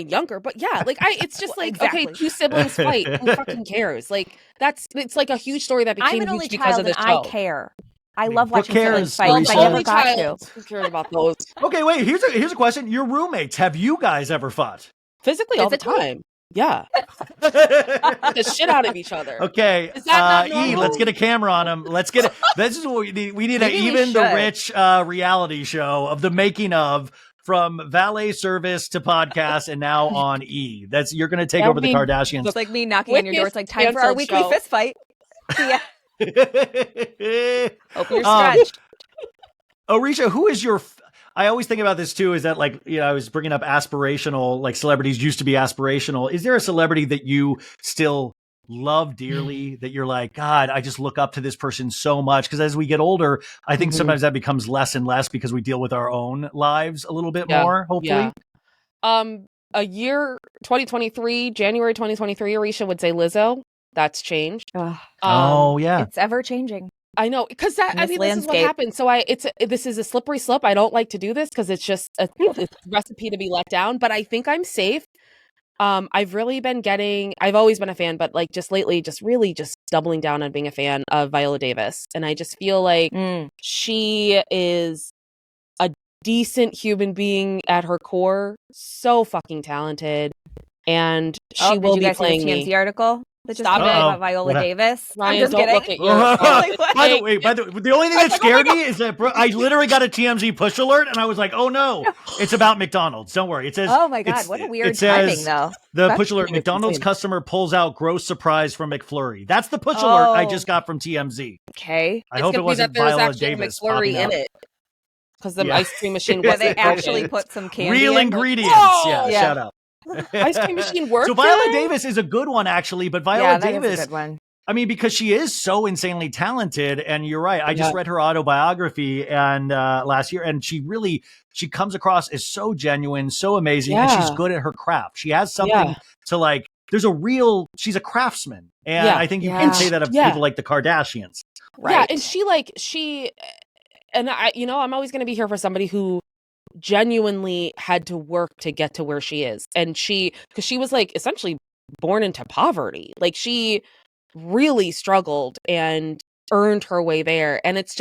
younger, but yeah, like it's just like, okay, two siblings fight. Who fucking cares? Like it's like a huge story that became huge because of the show. I care. I love watching siblings fight. Aricia? I never got to. Who cares about those? Okay, wait. Here's a question. Your roommates, have you guys ever fought? Physically all the time. Yeah. The shit out of each other. Okay. Is that not normal? Let's get a camera on them. Let's get it. This is what we need. We need the rich reality show of the making of, from valet service to podcast and now on E. You're going to take over the Kardashians. It's like me knocking on your door. It's like time for our weekly fist fight. Yeah. Hope you're stretched. Aricia, who is your... I always think about this too, is that like, I was bringing up aspirational, like celebrities used to be aspirational. Is there a celebrity that you still love dearly, that you're like, God, I just look up to this person so much? Because as we get older, I think sometimes that becomes less and less because we deal with our own lives a little bit more, hopefully. Yeah. A year, 2023, January 2023, Aricia would say Lizzo. That's changed. It's ever changing. I know, because this is what happens. So this is a slippery slope. I don't like to do this because it's just a recipe to be let down, but I think I'm safe. I've really been I've always been a fan, but like just lately, just really just doubling down on being a fan of Viola Davis. And I just feel like she is a decent human being at her core, so fucking talented. And she will be playing the TMZ article? Stop it about Viola Davis. Ryan, I'm just don't kidding. look at your By the way, the only thing that scared me is that I literally got a TMZ push alert and I was like, oh no, it's about McDonald's. Don't worry. It says, oh my God, what a weird timing though. The push alert, McDonald's customer pulls out gross surprise from McFlurry. That's the push alert I just got from TMZ. Okay. I hope it wasn't Viola Davis. McFlurry in it. Because the ice cream machine was they actually put some candy real in. ingredients. Shout out. Ice cream machine worked. So Viola Davis is a good one, actually, but Viola Davis is a good one. I mean, because she is so insanely talented, and you're right. I just read her autobiography and last year, and she comes across as so genuine, so amazing, and she's good at her craft. She has something to like. She's a craftsman, and I think you can say that of people like the Kardashians. Right. Yeah, and I'm always going to be here for somebody who genuinely had to work to get to where she is, and because she was like essentially born into poverty. Like she really struggled and earned her way there. And it's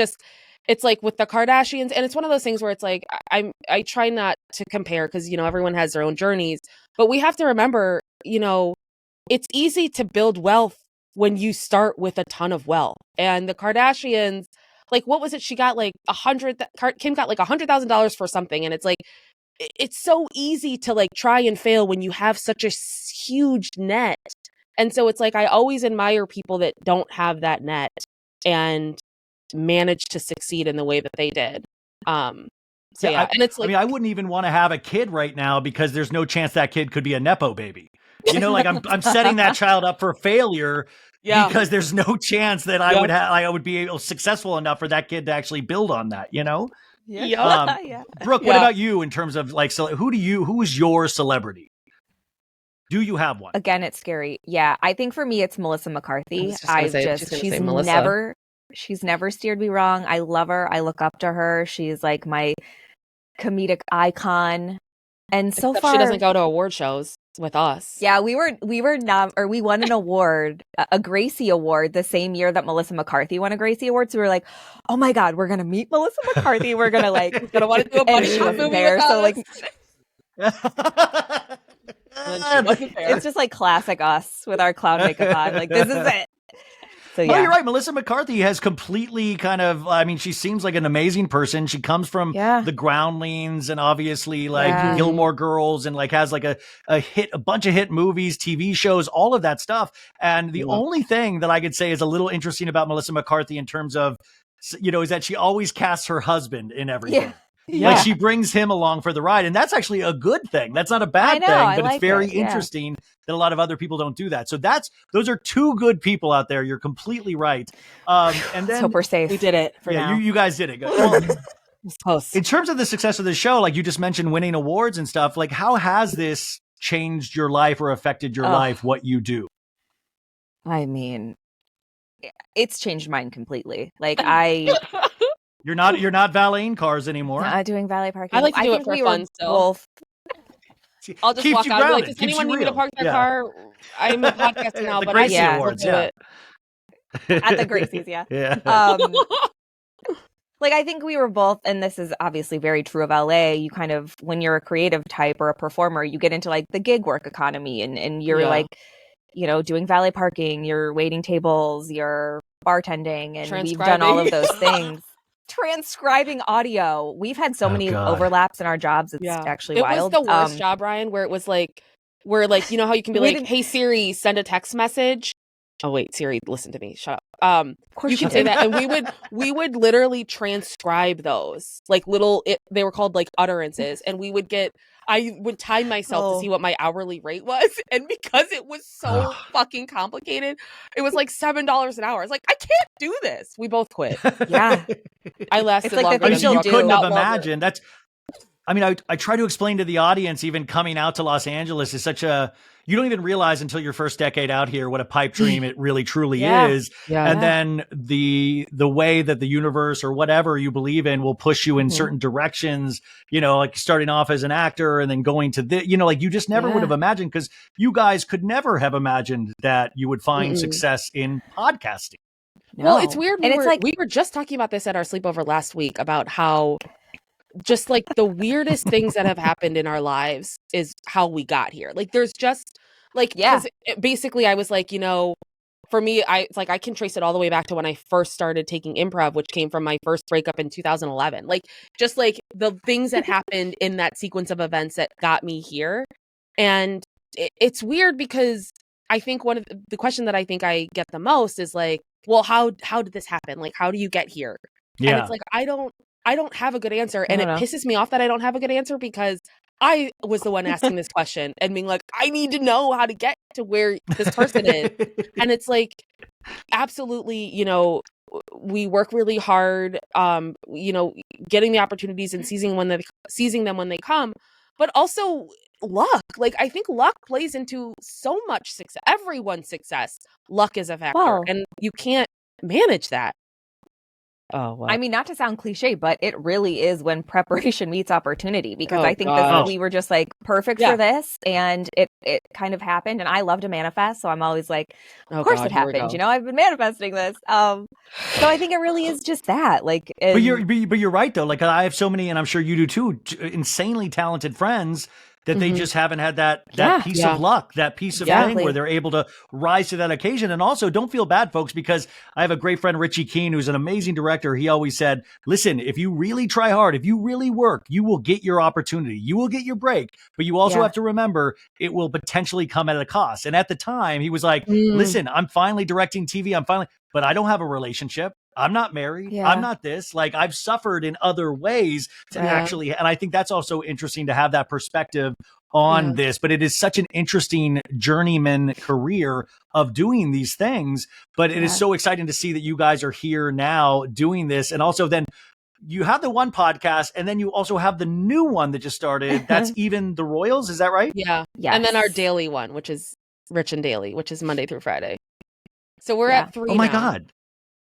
like with the Kardashians, and it's one of those things where it's like I try not to compare because everyone has their own journeys, but we have to remember, it's easy to build wealth when you start with a ton of wealth. And the Kardashians, like, what was it? She got like Kim got like $100,000 for something. And it's like, it's so easy to like try and fail when you have such a huge net. And so it's like, I always admire people that don't have that net and manage to succeed in the way that they did. And it's like, I wouldn't even want to have a kid right now because there's no chance that kid could be a Nepo baby. Like I'm setting that child up for failure. Yeah. Because there's no chance that I would be successful enough for that kid to actually build on that, Yeah. Brooke, what about you in terms of like, so who is your celebrity? Do you have one? Again, it's scary. Yeah. I think for me, it's Melissa McCarthy. She's never steered me wrong. I love her. I look up to her. She's like my comedic icon. And so Except far, she doesn't go to award shows with us. Yeah, we won an award, a Gracie Award, the same year that Melissa McCarthy won a Gracie Award. So we were like, oh my God, we're gonna meet Melissa McCarthy. We're gonna gonna want to do a buddy cop movie there. So like, it's just like classic us with our clown makeup on. Like, this is it. So, yeah. Well, you're right. Melissa McCarthy has completely kind of, I mean, she seems like an amazing person. She comes from the Groundlings and obviously like Gilmore Girls and like has like a bunch of hit movies, TV shows, all of that stuff. And the only thing that I could say is a little interesting about Melissa McCarthy in terms of, is that she always casts her husband in everything. Yeah. Like she brings him along for the ride. And that's actually a good thing. That's not a bad thing, but it's very interesting that a lot of other people don't do that. So those are two good people out there. You're completely right. And then let's hope we're safe. We did it for now. You guys did it. Well, it's close. In terms of the success of the show, like you just mentioned winning awards and stuff, like how has this changed your life or affected your life, what you do? I mean, it's changed mine completely. Like You're not valeting cars anymore. Not doing valet parking. I like to do it for fun. Both. I'll just walk out and be like, does anyone need me to park their car? I'm a podcaster now, but Gracie Awards, do it. At the Gracies, like I think we were both, and this is obviously very true of LA, you kind of, when you're a creative type or a performer, you get into like the gig work economy and you're like, doing valet parking, you're waiting tables, you're bartending, and we've done all of those things. Transcribing audio. We've had so many overlaps in our jobs. It's actually wild. It was the worst job, Ryan, where it was like, you know how you can be like, hey Siri, send a text message. Oh wait, Siri, listen to me. Shut up. Of course you can say that, and we would literally transcribe those like they were called like utterances, and I would time myself to see what my hourly rate was, and because it was so fucking complicated, it was like $7 an hour. It's like, I can't do this. We both quit. Yeah, I lasted like longer than you couldn't have imagined. Longer. I try to explain to the audience, even coming out to Los Angeles is you don't even realize until your first decade out here what a pipe dream it really truly is. Yeah. And then the way that the universe or whatever you believe in will push you in certain directions, like starting off as an actor and then going to like you just never would have imagined, because you guys could never have imagined that you would find success in podcasting. No. Well, it's weird. We were just talking about this at our sleepover last week about how just like the weirdest things that have happened in our lives is how we got here. Like there's just like, basically I was like, for me, it's like I can trace it all the way back to when I first started taking improv, which came from my first breakup in 2011. Like just like the things that happened in that sequence of events that got me here. And it's weird because I think one of the question that I think I get the most is like, well, how did this happen? Like, how do you get here? Yeah. And it's like, I don't have a good answer. And it pisses me off that I don't have a good answer, because I was the one asking this question and being like, I need to know how to get to where this person is. And it's like, absolutely, we work really hard, getting the opportunities and seizing them when they come, but also luck. Like, I think luck plays into so much success. Everyone's success, luck is a factor, and you can't manage that. Oh, wow. I mean, not to sound cliche, but it really is when preparation meets opportunity, because I think we were just like perfect for this, and it kind of happened. And I love to manifest, so I'm always like, of course it happened. I've been manifesting this. So I think it really is just that. Like, but you're right though. Like, I have so many, and I'm sure you do too, insanely talented friends that they just haven't had that piece of luck, that piece of thing where they're able to rise to that occasion. And also, don't feel bad, folks, because I have a great friend, Richie Keene, who's an amazing director. He always said, listen, if you really try hard, if you really work, you will get your opportunity. You will get your break. But you also have to remember it will potentially come at a cost. And at the time, he was like, listen, I'm finally directing TV. But I don't have a relationship. I'm not married. Yeah. I'm not this. Like, I've suffered in other ways to actually, and I think that's also interesting to have that perspective on this, but it is such an interesting journeyman career of doing these things. But it is so exciting to see that you guys are here now doing this. And also then you have the one podcast, and then you also have the new one that just started. That's Even the Royals. Is that right? Yeah. Yes. And then our daily one, which is Rich and Daily, which is Monday through Friday. So we're at 3 Oh my now. God.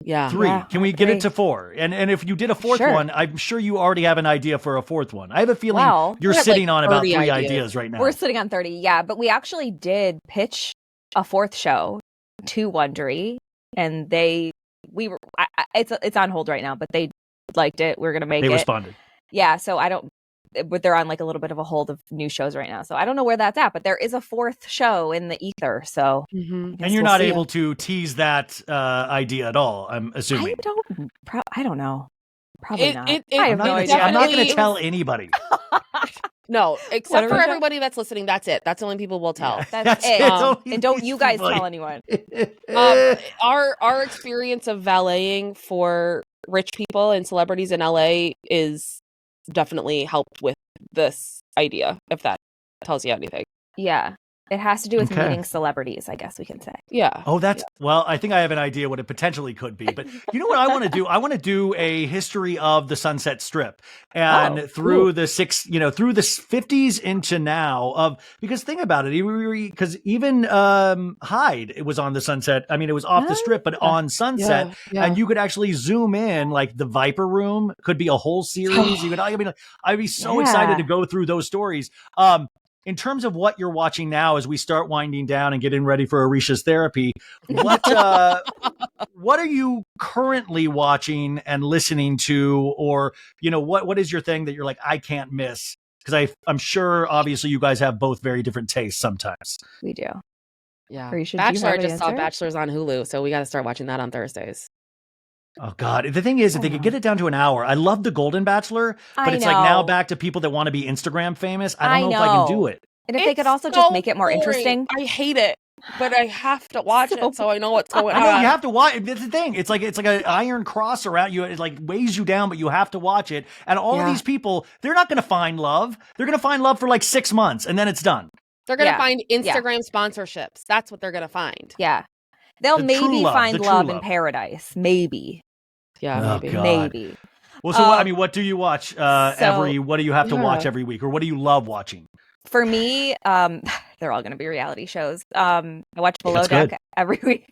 Yeah. 3. Yeah, Can we get 3. it to 4? And if you did a fourth Sure. one, I'm sure you already have an idea for a fourth one. I have a feeling you're we have, sitting like, on about 30 3 ideas. ideas right now. We're sitting on 30, yeah. But we actually did pitch a 4th show to Wondery, and it's on hold right now, but they liked it. We're gonna make it. They responded. Yeah, so but they're on like a little bit of a hold of new shows right now. So I don't know where that's at, but there is a 4th show in the ether. So Mm-hmm. And you're not able to tease that idea at all, I'm assuming. I don't know. Probably not. I I have have no idea. I'm not going definitely- to tell anybody. No, except for Aricia? everybody that's listening. That's it. That's the only people we'll tell. That's it. Only And don't these you guys people. tell anyone. Our experience of valeting for rich people and celebrities in LA is definitely helped with this idea, if that tells you anything. Yeah. It has to do with Okay. meeting celebrities, I guess we can say. Yeah. Oh, well, I think I have an idea what it potentially could be. But you know what I want to do? I want to do a history of the Sunset Strip and through the through the 50s into now because think about it, because even Hyde, it was on the Sunset. I mean, it was off the Strip, but on Sunset, and you could actually zoom in, like the Viper Room could be a whole series. I'd be so excited to go through those stories. In terms of what you're watching now, as we start winding down and getting ready for Aricia's therapy, what are you currently watching and listening to, or what is your thing that you're like, I can't miss? Because I'm sure, obviously, you guys have both very different tastes sometimes. We do. Yeah. Aricia, do you have Bachelor an just saw answer? Bachelor's on Hulu, so we got to start watching that on Thursdays. Oh God! The thing is, if they could get it down to an hour, I love the Golden Bachelor, but it's like now back to people that want to be Instagram famous. I don't know if I can do it. And if they could also just make it more interesting. I hate it, but I have to watch it so I know what's going on. I know you have to watch. That's the thing. It's like an iron cross around you. It like weighs you down, but you have to watch it. And all of these people, they're not going to find love. They're going to find love for like 6 months, and then it's done. They're going to find Instagram sponsorships. That's what they're going to find. Yeah, they'll maybe find love in love. paradise. Maybe. Yeah, God. Maybe. Well, so what do you watch what do you have to watch every week, or what do you love watching? For me, they're all going to be reality shows. I watch Below Deck every week.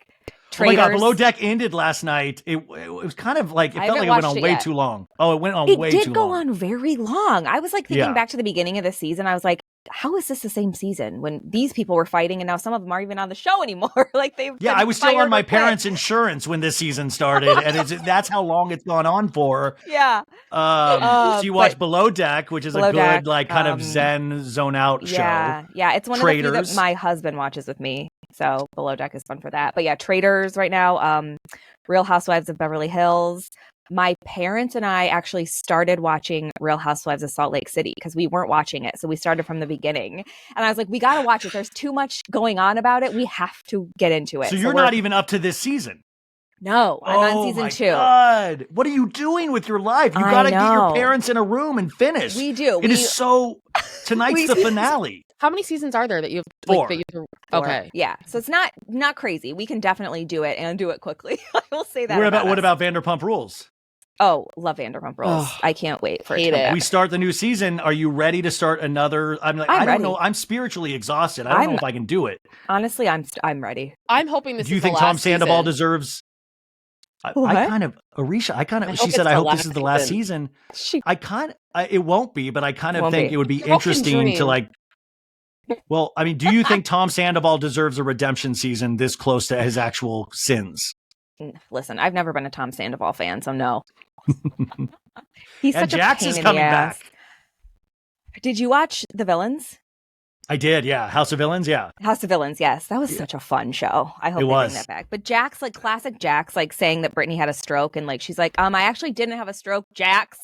Oh my God, Below Deck ended last night. It was kind of like, it felt like it went on way too long. Oh, it went on way too long. It did go on very long. I was like thinking back to the beginning of the season. I was like, how is this the same season when these people were fighting and now some of them aren't even on the show anymore? Like they've I was still on my parents' insurance when this season started, and that's how long it's gone on for. Yeah. So you watch Below Deck, which is a good Deck, like kind of zen zone out show. Yeah, it's one of the few that my husband watches with me. So Below Deck is fun for that. But yeah, Traitors right now. Real Housewives of Beverly Hills. My parents and I actually started watching Real Housewives of Salt Lake City because we weren't watching it. So we started from the beginning. And I was like, we got to watch it. There's too much going on about it. We have to get into it. So you're not even up to this season? No, I'm on season 2. God. What are you doing with your life? You got to get your parents in a room and finish. We do. It is so... Tonight's the finale. How many seasons are there that you've... 4. Okay. Yeah. So it's not crazy. We can definitely do it and do it quickly. I will say that. What about Vanderpump Rules? Oh, love Vanderpump Rules. I can't wait for it. We start the new season. Are you ready to start another? I don't know. I'm spiritually exhausted. I don't know if I can do it. Honestly, I'm ready. I'm hoping this. Do you think Tom Sandoval deserves? Aricia, she said, I hope this is the last season. It won't be, but I kind of think it would be interesting to like. Well, I mean, do you think Tom Sandoval deserves a redemption season this close to his actual sins? Listen, I've never been a Tom Sandoval fan, so no. He's such Jax a pain is in coming the ass. back. Did you watch The Villains? I did, yeah. House of Villains, yeah. House of Villains, yes. That was such a fun show. I hope they bring that back. But Jax, like classic Jax, like saying that Brittany had a stroke and like she's like, I actually didn't have a stroke, Jax.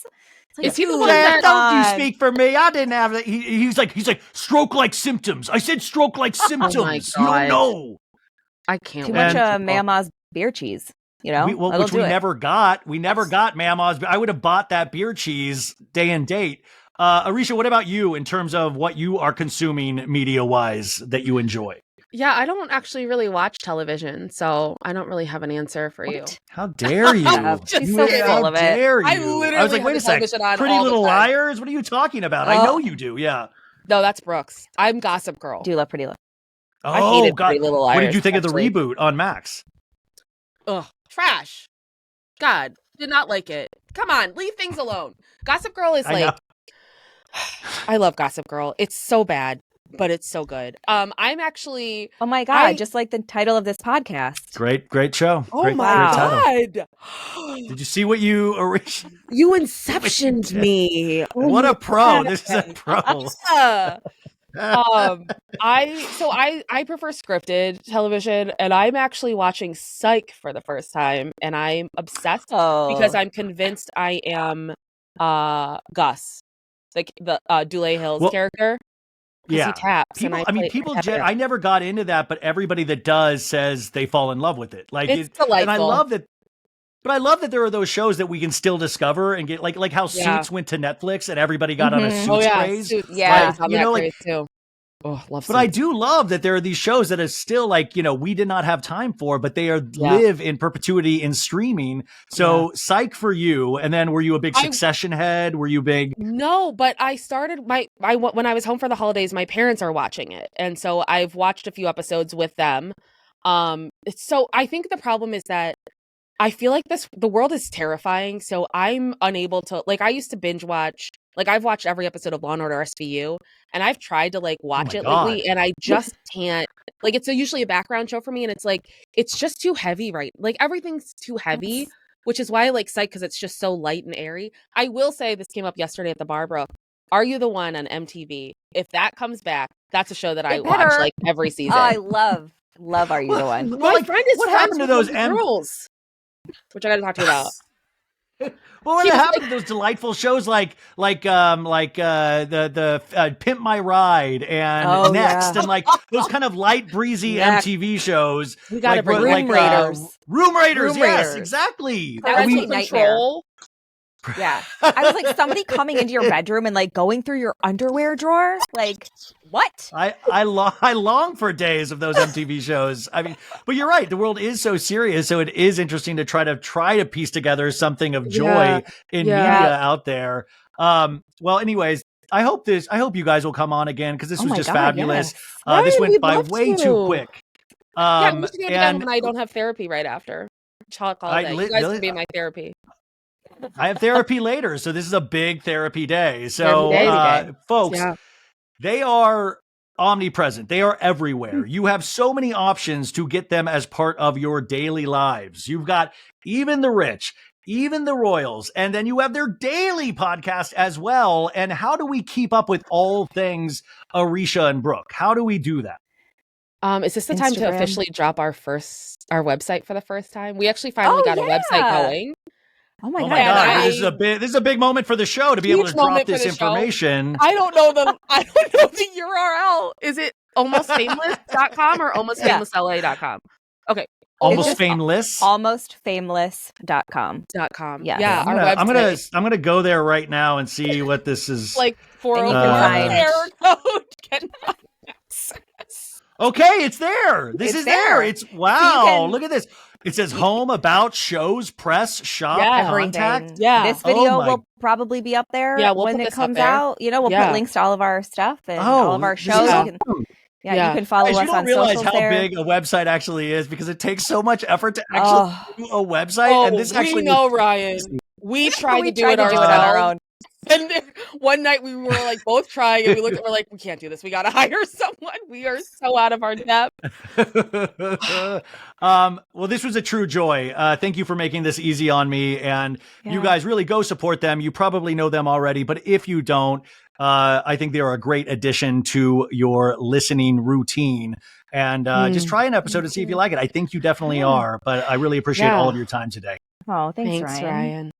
Like, is he the one that don't you speak for me? I didn't have that. He's like stroke-like symptoms. I said stroke-like symptoms. Oh my God. You don't know. I can't. Too much Mama's beer cheese. You know, which we never got. We never got Mama's. I would have bought that beer cheese day and date. Aricia, what about you in terms of what you are consuming media-wise that you enjoy? Yeah, I don't actually really watch television, so I don't really have an answer for you. How dare you? She's so full of it. How dare you? I was like, wait a second. Pretty Little Liars? What are you talking about? I know you do, yeah. No, that's Brooks. I'm Gossip Girl. Do you love Pretty Little? I hated Pretty Little Liars. What did you think of the reboot on Max? Ugh, trash. God, did not like it. Come on, leave things alone. Gossip Girl is like, I love Gossip Girl. It's so bad, but it's so good. I'm actually. Oh my God! Just like the title of this podcast. Great show. Oh great, my great God! Did you see what you inceptioned me? What a pro! This is a pro. I prefer scripted television, and I'm actually watching Psych for the first time, and I'm obsessed because I'm convinced I am Gus, like the Dule Hill's character. Yeah, he taps. I never got into that, but everybody that does says they fall in love with it. Like it's delightful, and I love that. But I love that there are those shows that we can still discover and get like how Suits went to Netflix and everybody got on a Suits craze. Suits. Yeah, you know, like too. Oh, love Suits. But I do love that there are these shows that are still like, you know, we did not have time for, but they live in perpetuity in streaming. So Psych for you. And then were you a big Succession head? Were you big? No, but I started when I was home for the holidays, my parents are watching it. And so I've watched a few episodes with them. So I think the problem is that I feel like the world is terrifying. So I'm unable to, like, I used to binge watch, like I've watched every episode of Law & Order SVU, and I've tried to like watch it lately, and I just can't. Like, it's usually a background show for me, and it's like, it's just too heavy, right? Like everything's too heavy, which is why I like Psych, because it's just so light and airy. I will say, this came up yesterday at the bar, Brooke. Are You the One on MTV? If that comes back, that's a show that I watch like every season. Oh, I love Are You the One? My friend is what happened to those girls? Which I got to talk to you about. Well, what happened to those delightful shows like the Pimp My Ride and Next and like those kind of light breezy MTV shows? We got to bring Room Raiders. Room Raiders, yes, exactly. Parental Control. Yeah. I was like, somebody coming into your bedroom and like going through your underwear drawer? Like, what? I long for days of those MTV shows. I mean, but you're right. The world is so serious. So it is interesting to try to piece together something of joy in media out there. Well, anyways, I hope you guys will come on again, because this was just fabulous. Yes. This went by way too quick. We should do it again when I don't have therapy right after. Talk all day. You guys can be my therapy. I have therapy later, so this is a big therapy day. So, folks, they are omnipresent. They are everywhere. You have so many options to get them as part of your daily lives. You've got even the rich, even the royals, and then you have their daily podcast as well. And how do we keep up with all things Aricia and Brooke? How do we do that? Is this the time to officially drop our website for the first time? We actually finally got a website going. Oh my God! This is a big moment for the show to be able to drop this information. I don't know the URL. Is it almostfameless.com or almostfamousla.com? Okay. Almost Fameless. Almostfameless.com. Yeah. Our website. I'm gonna go there right now and see what this is. Like 404 error code can find access. Okay, it's there. This is there. It's wow. Look at this. It says home, about, shows, press, shop, contact. Yeah. This video will probably be up there when it comes out. You know, we'll put links to all of our stuff and all of our shows. You can follow us on socials. You don't realize how big a website actually is, because it takes so much effort to actually do a website. And this actually Ryan. We tried to do it on our own. And then one night we were like both trying, and we looked and we're like, we can't do this. We got to hire someone. We are so out of our depth. Well, this was a true joy. Thank you for making this easy on me. And you guys really go support them. You probably know them already, but if you don't, I think they're a great addition to your listening routine. And just try an episode and see if you like it. I think you definitely are, but I really appreciate all of your time today. Oh, thanks Ryan.